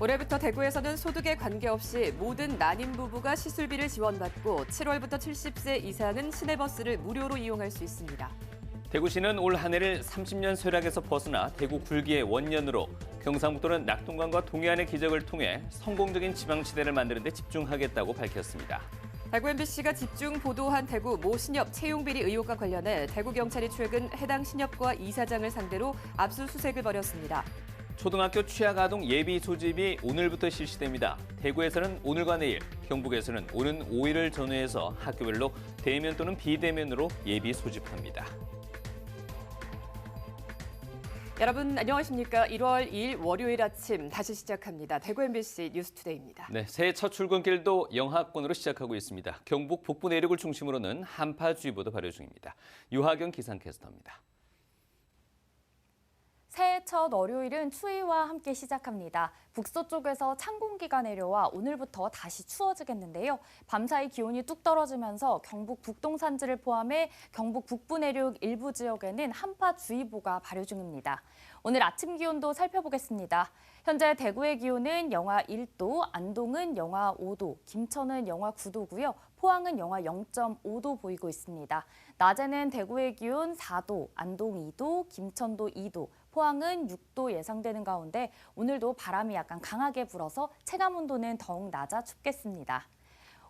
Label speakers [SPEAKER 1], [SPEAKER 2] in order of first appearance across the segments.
[SPEAKER 1] 올해부터 대구에서는 소득에 관계없이 모든 난임 부부가 시술비를 지원받고 7월부터 70세 이상은 시내버스를 무료로 이용할 수 있습니다.
[SPEAKER 2] 대구시는 올 한 해를 30년 쇠락에서 벗어나 대구 굴기의 원년으로 경상북도는 낙동강과 동해안의 기적을 통해 성공적인 지방시대를 만드는 데 집중하겠다고 밝혔습니다.
[SPEAKER 1] 대구 MBC가 집중 보도한 대구 모 신협 채용비리 의혹과 관련해 대구경찰이 최근 해당 신협과 이사장을 상대로 압수수색을 벌였습니다.
[SPEAKER 2] 초등학교 취약아동 예비 소집이 오늘부터 실시됩니다. 대구에서는 오늘과 내일, 경북에서는 오는 5일을 전후해서 학교별로 대면 또는 비대면으로 예비 소집합니다.
[SPEAKER 1] 여러분 안녕하십니까? 1월 2일 월요일 아침 다시 시작합니다. 대구 MBC 뉴스투데이입니다.
[SPEAKER 2] 네, 새해 첫 출근길도 영하권으로 시작하고 있습니다. 경북 북부 내륙을 중심으로는 한파주의보도 발효 중입니다. 유하경 기상캐스터입니다.
[SPEAKER 3] 새해 첫 월요일은 추위와 함께 시작합니다. 북서쪽에서 찬 공기가 내려와 오늘부터 다시 추워지겠는데요. 밤사이 기온이 뚝 떨어지면서 경북 북동 산지를 포함해 경북 북부 내륙 일부 지역에는 한파주의보가 발효 중입니다. 오늘 아침 기온도 살펴보겠습니다. 현재 대구의 기온은 영하 1도, 안동은 영하 5도, 김천은 영하 9도고요. 포항은 영하 0.5도 보이고 있습니다. 낮에는 대구의 기온 4도, 안동 2도, 김천도 2도, 포항은 6도 예상되는 가운데 오늘도 바람이 약간 강하게 불어서 체감온도는 더욱 낮아 춥겠습니다.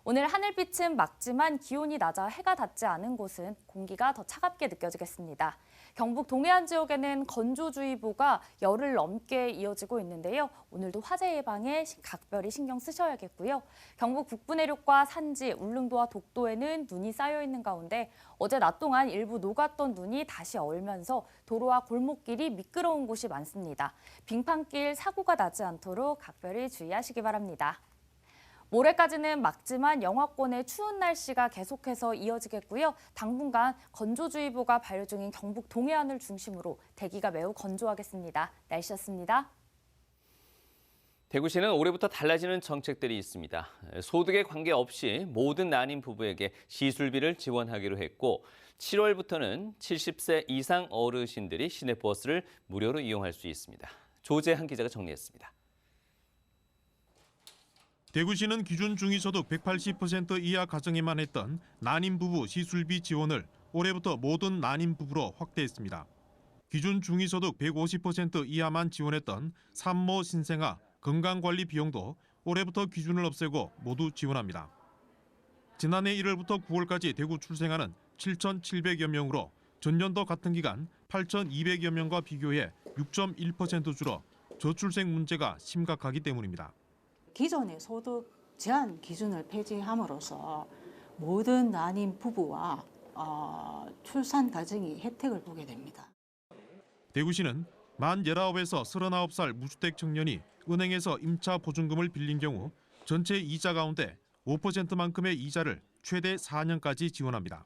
[SPEAKER 3] 오늘 하늘빛은 맑지만 기온이 낮아 해가 닿지 않은 곳은 공기가 더 차갑게 느껴지겠습니다. 경북 동해안 지역에는 건조주의보가 열흘 넘게 이어지고 있는데요. 오늘도 화재 예방에 각별히 신경 쓰셔야겠고요. 경북 북부 내륙과 산지, 울릉도와 독도에는 눈이 쌓여 있는 가운데 어제 낮 동안 일부 녹았던 눈이 다시 얼면서 도로와 골목길이 미끄러운 곳이 많습니다. 빙판길 사고가 나지 않도록 각별히 주의하시기 바랍니다. 모레까지는 맑지만 영하권의 추운 날씨가 계속해서 이어지겠고요. 당분간 건조주의보가 발효 중인 경북 동해안을 중심으로 대기가 매우 건조하겠습니다. 날씨였습니다.
[SPEAKER 2] 대구시는 올해부터 달라지는 정책들이 있습니다. 소득에 관계없이 모든 난임 부부에게 시술비를 지원하기로 했고 7월부터는 70세 이상 어르신들이 시내버스를 무료로 이용할 수 있습니다. 조재한 기자가 정리했습니다.
[SPEAKER 4] 대구시는 기준 중위소득 180% 이하 가정에만 했던 난임 부부 시술비 지원을 올해부터 모든 난임 부부로 확대했습니다. 기준 중위소득 150% 이하만 지원했던 산모 신생아 건강관리 비용도 올해부터 기준을 없애고 모두 지원합니다. 지난해 1월부터 9월까지 대구 출생아는 7,700여 명으로 전년도 같은 기간 8,200여 명과 비교해 6.1% 줄어 저출생 문제가 심각하기 때문입니다.
[SPEAKER 5] 기존의 소득 제한 기준을 폐지함으로써 모든 난임 부부와 출산 가정이 혜택을 보게 됩니다.
[SPEAKER 4] 대구시는 만 19에서 39살 무주택 청년이 은행에서 임차 보증금을 빌린 경우 전체 이자 가운데 5%만큼의 이자를 최대 4년까지 지원합니다.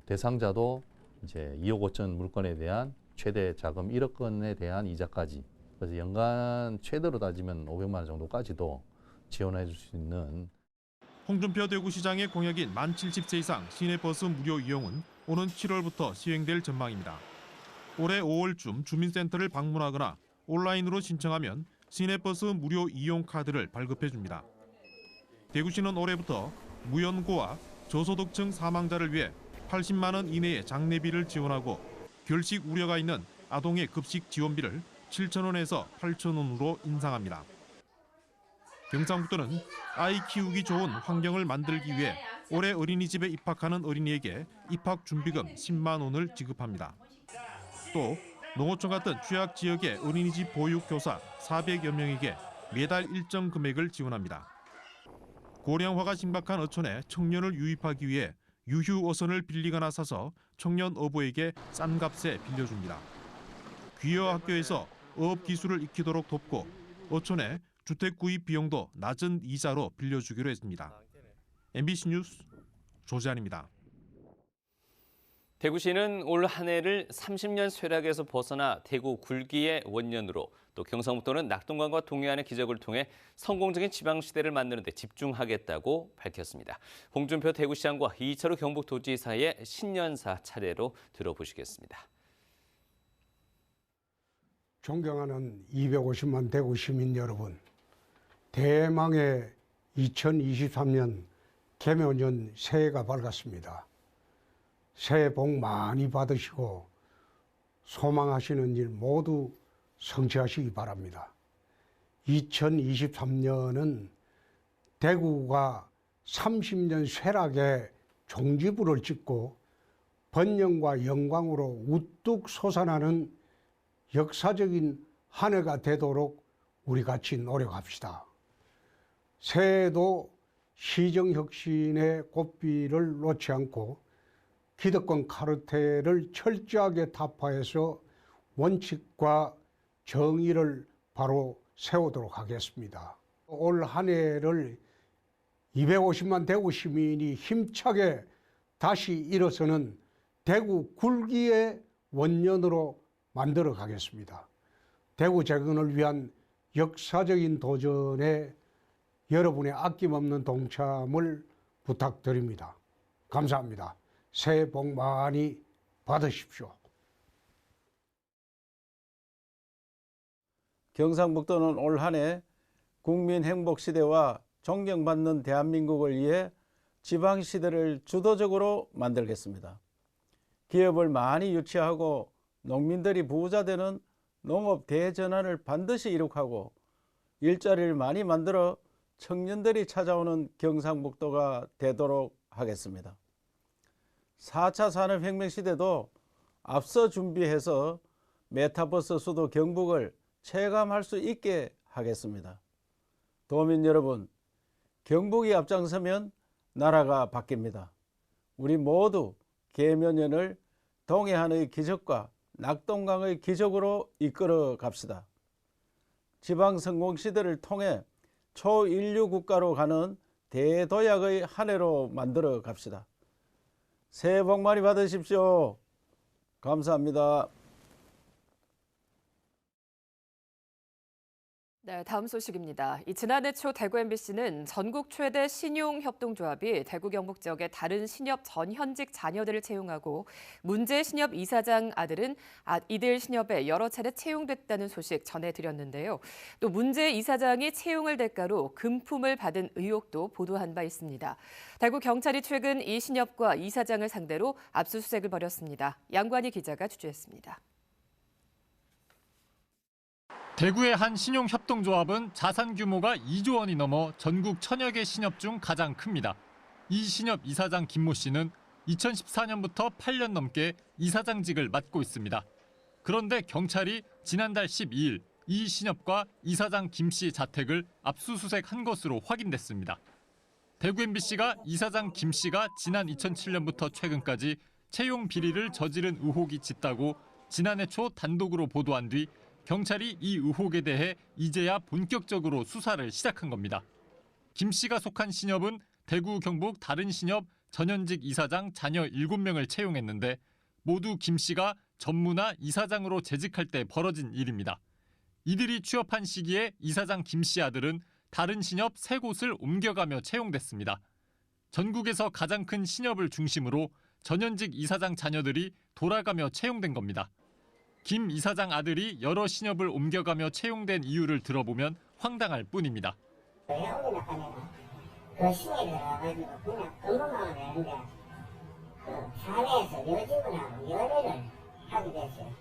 [SPEAKER 6] 대상자도 이제 2억 5천 물건에 대한 최대 자금 1억 건에 대한 이자까지, 그래서 연간 최대로 따지면 500만 원 정도까지도 지원해 줄 수 있는.
[SPEAKER 4] 홍준표 대구시장의 공약인 만 70세 이상 시내버스 무료 이용은 오는 7월부터 시행될 전망입니다. 올해 5월쯤 주민센터를 방문하거나 온라인으로 신청하면 시내버스 무료 이용 카드를 발급해 줍니다. 대구시는 올해부터 무연고와 저소득층 사망자를 위해 80만 원 이내의 장례비를 지원하고 결식 우려가 있는 아동의 급식 지원비를 7,000원에서 8,000원으로 인상합니다. 경상북도는 아이 키우기 좋은 환경을 만들기 위해 올해 어린이집에 입학하는 어린이에게 입학 준비금 10만 원을 지급합니다. 또 농어촌 같은 취약 지역의 어린이집 보육 교사 400여 명에게 매달 일정 금액을 지원합니다. 고령화가 심각한 어촌에 청년을 유입하기 위해 유휴 어선을 빌리거나 사서 청년 어부에게 싼 값에 빌려줍니다. 귀여 학교에서 어업 기술을 익히도록 돕고 어촌에 주택 구입 비용도 낮은 이자로 빌려주기로 했습니다. MBC 뉴스 조재한입니다.
[SPEAKER 2] 대구시는 올 한 해를 30년 쇠락에서 벗어나 대구 굴기의 원년으로 또 경상북도는 낙동강과 동해안의 기적을 통해 성공적인 지방시대를 만드는 데 집중하겠다고 밝혔습니다. 홍준표 대구시장과 이철우 경북도지사의 신년사 차례로 들어보시겠습니다.
[SPEAKER 7] 존경하는 250만 대구 시민 여러분, 대망의 2023년 개묘년 새해가 밝았습니다. 새해 복 많이 받으시고 소망하시는 일 모두 성취하시기 바랍니다. 2023년은 대구가 30년 쇠락의 종지부를 찍고 번영과 영광으로 우뚝 솟아나는 역사적인 한 해가 되도록 우리 같이 노력합시다. 새해에도 시정혁신의 꽃비를 놓지 않고 기득권 카르텔을 철저하게 타파해서 원칙과 정의를 바로 세우도록 하겠습니다. 올 한 해를 250만 대구 시민이 힘차게 다시 일어서는 대구 굴기의 원년으로 만들어 가겠습니다. 대구 재건을 위한 역사적인 도전에 여러분의 아낌없는 동참을 부탁드립니다. 감사합니다. 새해 복 많이 받으십시오.
[SPEAKER 8] 경상북도는 올 한 해 국민 행복 시대와 존경받는 대한민국을 위해 지방 시대를 주도적으로 만들겠습니다. 기업을 많이 유치하고 농민들이 부자 되는 농업 대전환을 반드시 이룩하고 일자리를 많이 만들어 청년들이 찾아오는 경상북도가 되도록 하겠습니다. 4차 산업혁명 시대도 앞서 준비해서 메타버스 수도 경북을 체감할 수 있게 하겠습니다. 도민 여러분, 경북이 앞장서면 나라가 바뀝니다. 우리 모두 개묘년을 동해안의 기적과 낙동강의 기적으로 이끌어 갑시다. 지방성공시대를 통해 초인류 국가로 가는 대도약의 한 해로 만들어 갑시다. 새해 복 많이 받으십시오. 감사합니다.
[SPEAKER 1] 네, 다음 소식입니다. 지난해 초 대구 MBC는 전국 최대 신용협동조합이 대구 경북 지역의 다른 신협 전 현직 자녀들을 채용하고 문제 신협 이사장 아들은 이들 신협에 여러 차례 채용됐다는 소식 전해드렸는데요. 또 문제 이사장이 채용을 대가로 금품을 받은 의혹도 보도한 바 있습니다. 대구 경찰이 최근 이 신협과 이사장을 상대로 압수수색을 벌였습니다. 양관희 기자가 취재했습니다.
[SPEAKER 9] 대구의 한 신용협동조합은 자산 규모가 2조 원이 넘어 전국 천여 개 신협 중 가장 큽니다. 이 신협 이사장 김모 씨는 2014년부터 8년 넘게 이사장직을 맡고 있습니다. 그런데 경찰이 지난달 12일 이 신협과 이사장 김 씨 자택을 압수수색한 것으로 확인됐습니다. 대구 MBC가 이사장 김 씨가 지난 2007년부터 최근까지 채용 비리를 저지른 의혹이 짙다고 지난해 초 단독으로 보도한 뒤 경찰이 이 의혹에 대해 이제야 본격적으로 수사를 시작한 겁니다. 김 씨가 속한 신협은 대구, 경북 다른 신협 전현직 이사장 자녀 7명을 채용했는데 모두 김 씨가 전무나 이사장으로 재직할 때 벌어진 일입니다. 이들이 취업한 시기에 이사장 김 씨 아들은 다른 신협 3곳을 옮겨가며 채용됐습니다. 전국에서 가장 큰 신협을 중심으로 전현직 이사장 자녀들이 돌아가며 채용된 겁니다. 김 이사장 아들이 여러 신협을 옮겨가며 채용된 이유를 들어보면 황당할 뿐입니다.
[SPEAKER 10] 외국인 나타내면 그 신협에 들어가가지고 그냥 근무만 되는데 그 사내에서 여직원하고 연애를 하게 됐어요.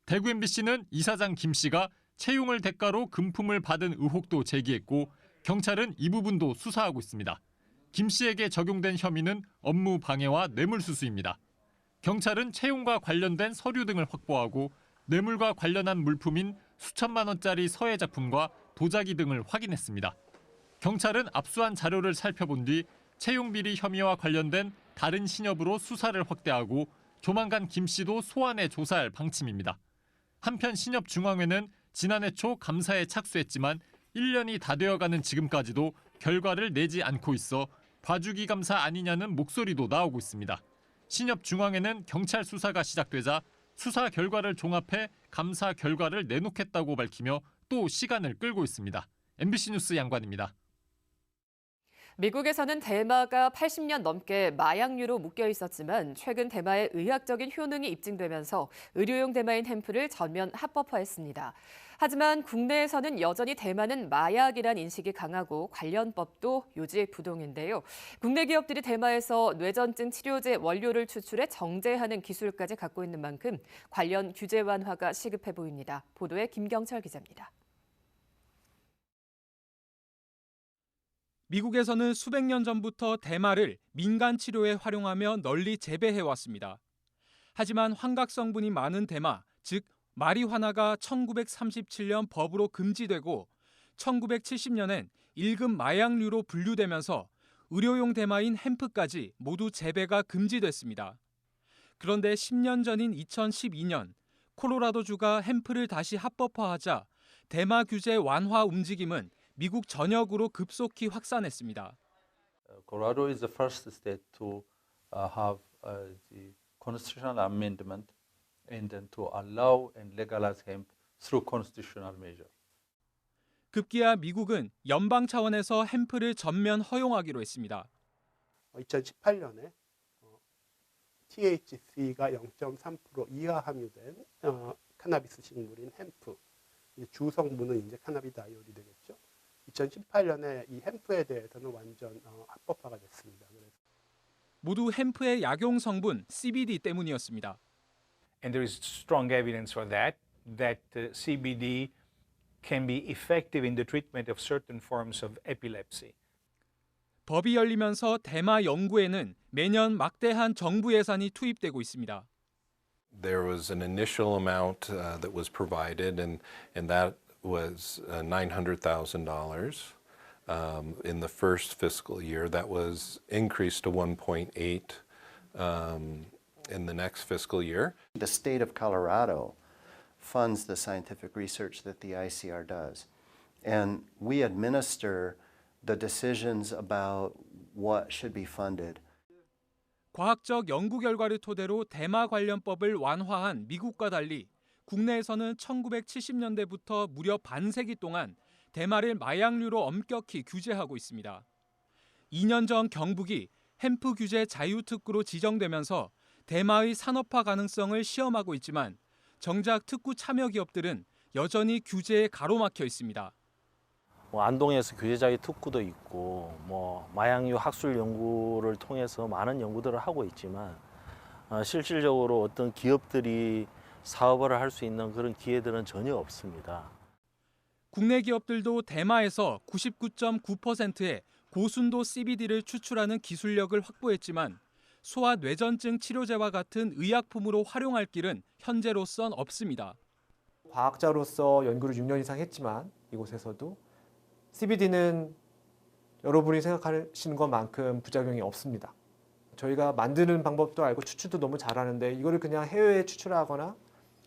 [SPEAKER 9] 대구 MBC는 이사장 김 씨가 채용을 대가로 금품을 받은 의혹도 제기했고 경찰은 이 부분도 수사하고 있습니다. 김 씨에게 적용된 혐의는 업무 방해와 뇌물수수입니다. 경찰은 채용과 관련된 서류 등을 확보하고 뇌물과 관련한 물품인 수천만 원짜리 서예 작품과 도자기 등을 확인했습니다. 경찰은 압수한 자료를 살펴본 뒤 채용 비리 혐의와 관련된 다른 신협으로 수사를 확대하고 조만간 김 씨도 소환해 조사할 방침입니다. 한편 신협중앙회는 지난해 초 감사에 착수했지만 1년이 다 되어가는 지금까지도 결과를 내지 않고 있어 봐주기 감사 아니냐는 목소리도 나오고 있습니다. 신협중앙회는 경찰 수사가 시작되자 수사 결과를 종합해 감사 결과를 내놓겠다고 밝히며 또 시간을 끌고 있습니다. MBC 뉴스 양관입니다.
[SPEAKER 1] 미국에서는 대마가 80년 넘게 마약류로 묶여 있었지만 최근 대마의 의학적인 효능이 입증되면서 의료용 대마인 햄프를 전면 합법화했습니다. 하지만 국내에서는 여전히 대마는 마약이란 인식이 강하고 관련법도 요지부동인데요. 국내 기업들이 대마에서 뇌전증 치료제 원료를 추출해 정제하는 기술까지 갖고 있는 만큼 관련 규제 완화가 시급해 보입니다. 보도에 김경철 기자입니다.
[SPEAKER 11] 미국에서는 수백 년 전부터 대마를 민간 치료에 활용하며 널리 재배해왔습니다. 하지만 환각 성분이 많은 대마, 즉 마리화나가 1937년 법으로 금지되고 1970년엔 1급 마약류로 분류되면서 의료용 대마인 햄프까지 모두 재배가 금지됐습니다. 그런데 10년 전인 2012년 콜로라도주가 햄프를 다시 합법화하자 대마 규제 완화 움직임은 미국 전역으로 급속히 확산했습니다.
[SPEAKER 12] Colorado is the first state to have the constitutional amendment and then to allow and legalize hemp through constitutional measure.
[SPEAKER 11] 급기야 미국은 연방 차원에서 햄프를 전면 허용하기로 했습니다.
[SPEAKER 13] 2018년에 THC가 0.3% 이하 함유된 카나비스 식물인 햄프, 주 성분은 이제 카나비다이올이 되겠죠. 2018년에 이 햄프에 대해서는 완전 합법화가 됐습니다.
[SPEAKER 11] 모두 햄프의 약용 성분 CBD 때문이었습니다.
[SPEAKER 14] And there is strong evidence for that CBD can be effective in the treatment of certain forms of epilepsy.
[SPEAKER 11] 법이 열리면서 대마 연구에는 매년 막대한 정부 예산이 투입되고 있습니다.
[SPEAKER 15] There was an initial amount that was provided, and that was $900,000 in the first fiscal year. That was increased to 1.8 in the next fiscal year.
[SPEAKER 16] The state of Colorado funds the scientific research that the ICR does, and we administer the decisions about what should be funded.
[SPEAKER 11] 과학적 연구 결과를 토대로 대마 관련법을 완화한 미국과 달리 국내에서는 1970년대부터 무려 반세기 동안 대마를 마약류로 엄격히 규제하고 있습니다. 2년 전 경북이 햄프 규제 자유특구로 지정되면서 대마의 산업화 가능성을 시험하고 있지만 정작 특구 참여 기업들은 여전히 규제에 가로막혀 있습니다.
[SPEAKER 17] 안동에서 규제자의 특구도 있고 마약류 학술 연구를 통해서 많은 연구들을 하고 있지만 실질적으로 어떤 기업들이 사업을 할 수 있는 그런 기회들은 전혀 없습니다.
[SPEAKER 11] 국내 기업들도 대마에서 99.9%의 고순도 CBD를 추출하는 기술력을 확보했지만 소아 뇌전증 치료제와 같은 의약품으로 활용할 길은 현재로선 없습니다.
[SPEAKER 18] 과학자로서 연구를 6년 이상 했지만 이곳에서도 CBD는 여러분이 생각하시는 것만큼 부작용이 없습니다. 저희가 만드는 방법도 알고 추출도 너무 잘하는데 이거를 그냥 해외에 추출하거나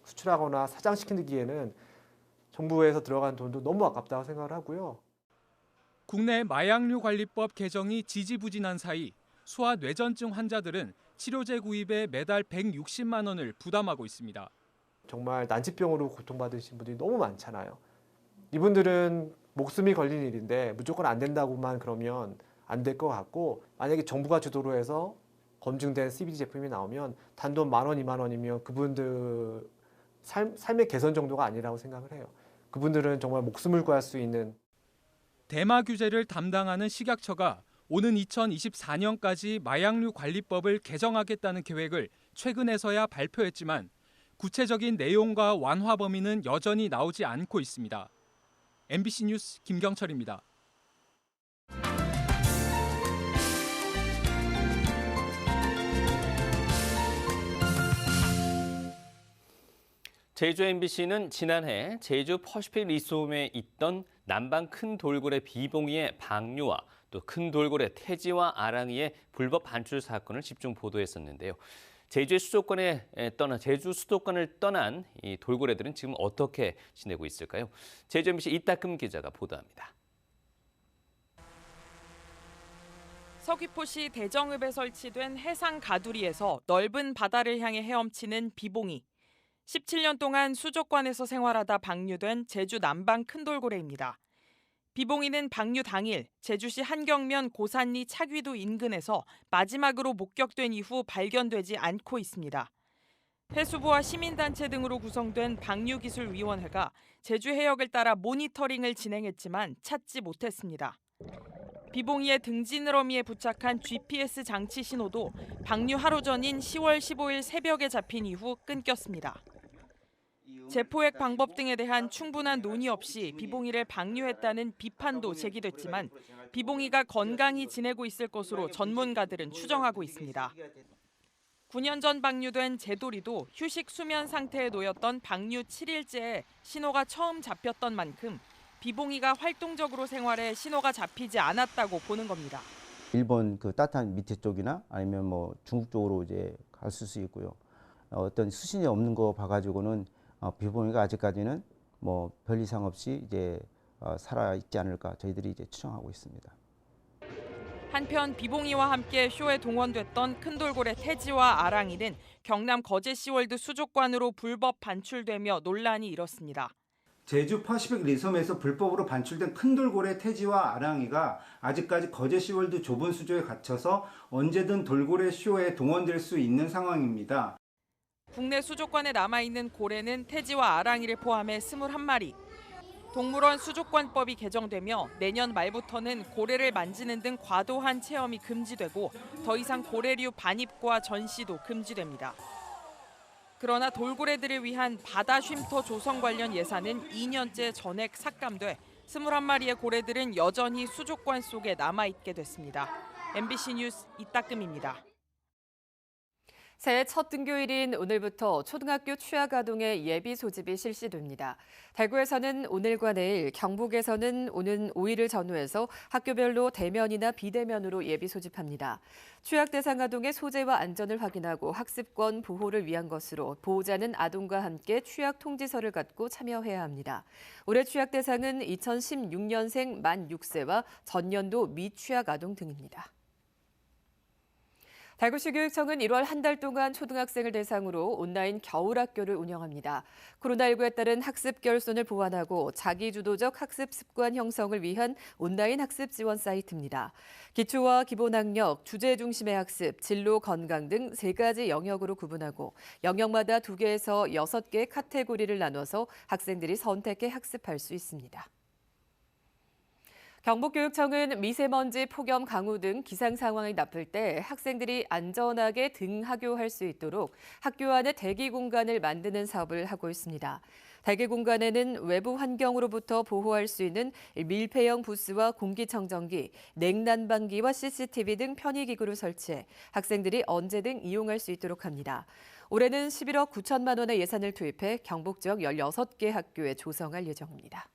[SPEAKER 18] 수출하거나 사장시키기에는 정부에서 들어간 돈도 너무 아깝다고 생각을 하고요.
[SPEAKER 11] 국내 마약류 관리법 개정이 지지부진한 사이 소아 뇌전증 환자들은 치료제 구입에 매달 160만 원을 부담하고 있습니다.
[SPEAKER 18] 정말 난치병으로 고통받으신 분들이 너무 많잖아요. 이분들은 목숨이 걸린 일인데 무조건 안 된다고만 그러면 안 될 것 같고, 만약에 정부가 주도로 해서 검증된 CBD 제품이 나오면 단돈 10,000원, 20,000원이면 그분들 삶의 개선 정도가 아니라고 생각을 해요. 그분들은 정말 목숨을 구할 수 있는.
[SPEAKER 11] 대마 규제를 담당하는 식약처가 오는 2024년까지 마약류 관리법을 개정하겠다는 계획을 최근에서야 발표했지만 구체적인 내용과 완화 범위는 여전히 나오지 않고 있습니다. MBC 뉴스 김경철입니다.
[SPEAKER 2] 제주 MBC는 지난해 제주 퍼시픽 리솜에 있던 남방 큰 돌고래 비봉이의 방류와 또 큰 돌고래 태지와 아랑이의 불법 반출 사건을 집중 보도했었는데요. 제주 수도권을 떠난 이 돌고래들은 지금 어떻게 지내고 있을까요? 제주 MBC 이따금 기자가 보도합니다.
[SPEAKER 19] 서귀포시 대정읍에 설치된 해상 가두리에서 넓은 바다를 향해 헤엄치는 비봉이. 17년 동안 수족관에서 생활하다 방류된 제주 남방 큰 돌고래입니다. 비봉이는 방류 당일 제주시 한경면 고산리 차귀도 인근에서 마지막으로 목격된 이후 발견되지 않고 있습니다. 해수부와 시민단체 등으로 구성된 방류기술위원회가 제주 해역을 따라 모니터링을 진행했지만 찾지 못했습니다. 비봉이의 등지느러미에 부착한 GPS 장치 신호도 방류 하루 전인 10월 15일 새벽에 잡힌 이후 끊겼습니다. 제포획 방법 등에 대한 충분한 논의 없이 비봉이를 방류했다는 비판도 제기됐지만 비봉이가 건강히 지내고 있을 것으로 전문가들은 추정하고 있습니다. 9년 전 방류된 제도리도 휴식 수면 상태에 놓였던 방류 7일째에 신호가 처음 잡혔던 만큼 비봉이가 활동적으로 생활해 신호가 잡히지 않았다고 보는 겁니다.
[SPEAKER 20] 일본 그 따뜻한 밑에 쪽이나 아니면 뭐 중국 쪽으로 이제 갔을 수 있고요. 어떤 수신이 없는 거 봐가지고는 비봉이가 아직까지는 뭐 별 이상 없이 이제 살아 있지 않을까 저희들이 이제 추정하고 있습니다.
[SPEAKER 19] 한편 비봉이와 함께 쇼에 동원됐던 큰 돌고래 태지와 아랑이는 경남 거제시월드 수족관으로 불법 반출되며 논란이 일었습니다.
[SPEAKER 21] 제주 퍼시픽 리섬에서 불법으로 반출된 큰 돌고래 태지와 아랑이가 아직까지 거제시월드 좁은 수조에 갇혀서 언제든 돌고래 쇼에 동원될 수 있는 상황입니다.
[SPEAKER 19] 국내 수족관에 남아있는 고래는 태지와 아랑이를 포함해 21마리. 동물원 수족관법이 개정되며 내년 말부터는 고래를 만지는 등 과도한 체험이 금지되고 더 이상 고래류 반입과 전시도 금지됩니다. 그러나 돌고래들을 위한 바다 쉼터 조성 관련 예산은 2년째 전액 삭감돼 21마리의 고래들은 여전히 수족관 속에 남아있게 됐습니다. MBC 뉴스 이따금입니다.
[SPEAKER 1] 새해 첫 등교일인 오늘부터 초등학교 취학아동의 예비 소집이 실시됩니다. 대구에서는 오늘과 내일, 경북에서는 오는 5일을 전후해서 학교별로 대면이나 비대면으로 예비 소집합니다. 취학 대상 아동의 소재와 안전을 확인하고 학습권 보호를 위한 것으로 보호자는 아동과 함께 취학 통지서를 갖고 참여해야 합니다. 올해 취학 대상은 2016년생 만 6세와 전년도 미취학 아동 등입니다. 대구시 교육청은 1월 한 달 동안 초등학생을 대상으로 온라인 겨울학교를 운영합니다. 코로나19에 따른 학습 결손을 보완하고 자기주도적 학습 습관 형성을 위한 온라인 학습 지원 사이트입니다. 기초와 기본학력, 주제 중심의 학습, 진로 건강 등 3가지 영역으로 구분하고 영역마다 2개에서 6개의 카테고리를 나눠서 학생들이 선택해 학습할 수 있습니다. 경북교육청은 미세먼지, 폭염, 강우 등 기상 상황이 나쁠 때 학생들이 안전하게 등하교할 수 있도록 학교 안에 대기 공간을 만드는 사업을 하고 있습니다. 대기 공간에는 외부 환경으로부터 보호할 수 있는 밀폐형 부스와 공기청정기, 냉난방기와 CCTV 등 편의기구를 설치해 학생들이 언제든 이용할 수 있도록 합니다. 올해는 11억 9천만 원의 예산을 투입해 경북 지역 16개 학교에 조성할 예정입니다.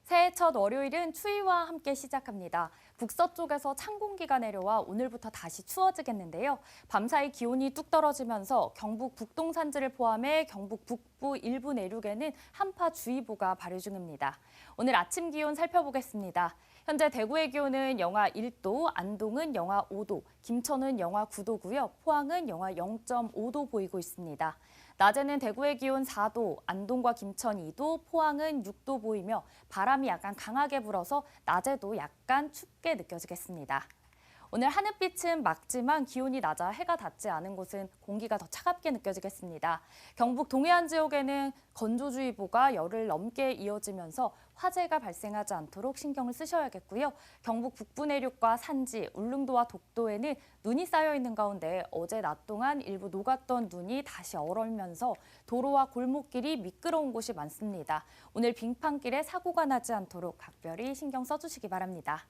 [SPEAKER 3] 새해 첫 월요일은 추위와 함께 시작합니다. 북서쪽에서 찬 공기가 내려와 오늘부터 다시 추워지겠는데요. 밤사이 기온이 뚝 떨어지면서 경북 북동 산지를 포함해 경북 북부 일부 내륙에는 한파주의보가 발효 중입니다. 오늘 아침 기온 살펴보겠습니다. 현재 대구의 기온은 영하 1도, 안동은 영하 5도, 김천은 영하 9도고요. 포항은 영하 0.5도 보이고 있습니다. 낮에는 대구의 기온 4도, 안동과 김천 2도, 포항은 6도 보이며 바람이 약간 강하게 불어서 낮에도 약간 춥게 느껴지겠습니다. 오늘 하늘빛은 맑지만 기온이 낮아 해가 닿지 않은 곳은 공기가 더 차갑게 느껴지겠습니다. 경북 동해안 지역에는 건조주의보가 열흘 넘게 이어지면서 화재가 발생하지 않도록 신경을 쓰셔야겠고요. 경북 북부 내륙과 산지, 울릉도와 독도에는 눈이 쌓여 있는 가운데 어제 낮 동안 일부 녹았던 눈이 다시 얼얼면서 도로와 골목길이 미끄러운 곳이 많습니다. 오늘 빙판길에 사고가 나지 않도록 각별히 신경 써주시기 바랍니다.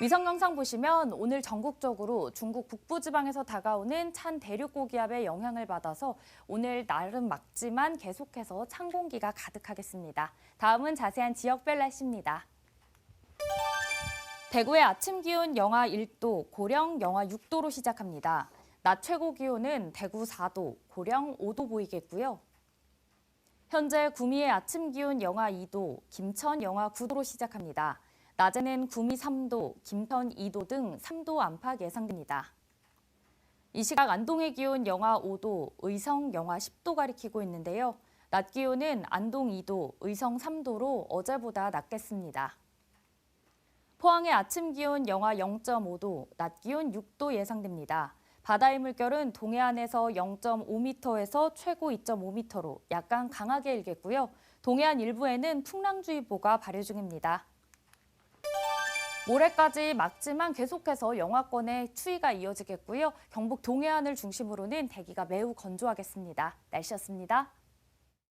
[SPEAKER 3] 위성 영상 보시면 오늘 전국적으로 중국 북부지방에서 다가오는 찬 대륙고기압의 영향을 받아서 오늘 날은 맑지만 계속해서 찬 공기가 가득하겠습니다. 다음은 자세한 지역별 날씨입니다. 대구의 아침 기온 영하 1도, 고령 영하 6도로 시작합니다. 낮 최고 기온은 대구 4도, 고령 5도 보이겠고요. 현재 구미의 아침 기온 영하 2도, 김천 영하 9도로 시작합니다. 낮에는 구미 3도, 김천 2도 등 3도 안팎 예상됩니다. 이 시각 안동의 기온 영하 5도, 의성 영하 10도 가리키고 있는데요. 낮 기온은 안동 2도, 의성 3도로 어제보다 낮겠습니다. 포항의 아침 기온 영하 0.5도, 낮 기온 6도 예상됩니다. 바다의 물결은 동해안에서 0.5m에서 최고 2.5m로 약간 강하게 일겠고요. 동해안 일부에는 풍랑주의보가 발효 중입니다. 모레까지 막지만 계속해서 영하권의 추위가 이어지겠고요. 경북 동해안을 중심으로는 대기가 매우 건조하겠습니다. 날씨였습니다.